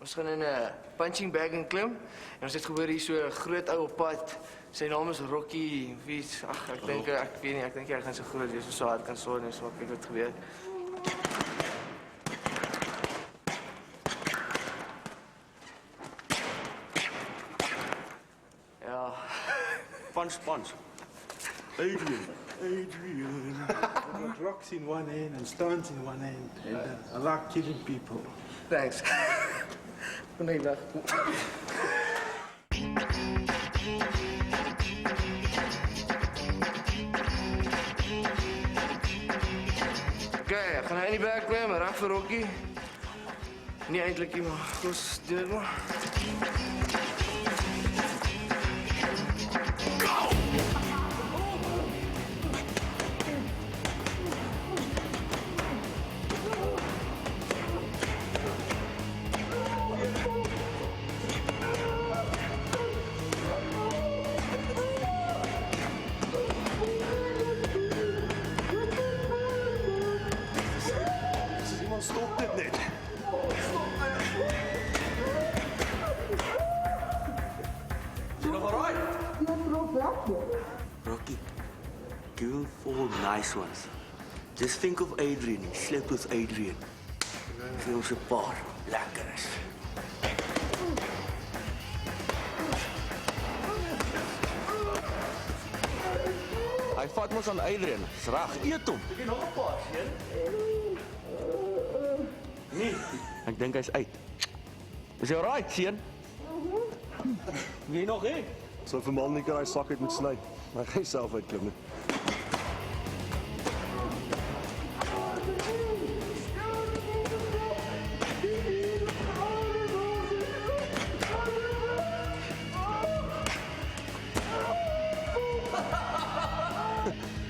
Ons gaan in 'n punching bag en klim. En ons het gehoor hier so 'n groot ou op pad. Sy naam is Rocky. Wie? Ag, ek dink ek weet nie, ek dink hy gaan so groot wees so hard kan swaai en so wat kyk wat gebeur. Ja. Punch. Adrian. Got rocks in one end and stones in one end. And I like killing people. Thanks. Goeiedag. Okay, ek gaan in die bag klim, reg vir Rocky. Nie eintlik nie, maar ons doen dit maar. Stop dit net. Jy nog alright? Rocky, give 4 nice ones. Just think of Adrian. Sleep with Adrian. Gee ons 'n paar lekkeres. Hy vat mos aan Adrian. Dis reg, eet hom. Ek het nog 'n paar, sien? Nee, ek dink hy's uit. Is jy alright, seun? Wie nog hè? So vir man nie kan hy sak uit met sny. Maar hy self uitklim nie.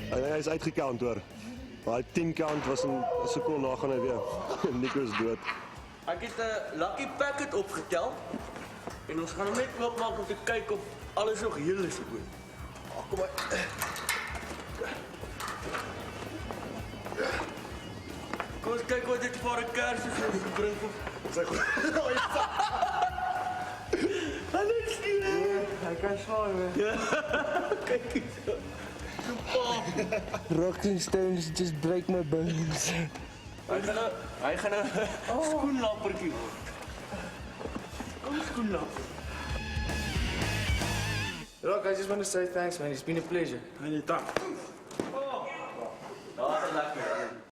Hy is uitgekount hoor. Daai 10 count was 'n sekonde na gaan hy weer. Nico is dood. Ek het 'n lucky packet opgetel. En ons gaan hom net oopmaak om te kyk of alles nog heel is. Ag, kom maar. Kom ons kyk wat dit vir 'n kers is wat ek bring vir. Sy goed. Hallo Steven. Hy kan swaai, man. Ja. Kyk hier. Rocks and stones just break my bones. Hy gaan 'n skoenlappertjie word. Kom skoenlapper. Rock, I just want to say thanks, man. It's been a pleasure. Anytime. Daar's 'n lekker.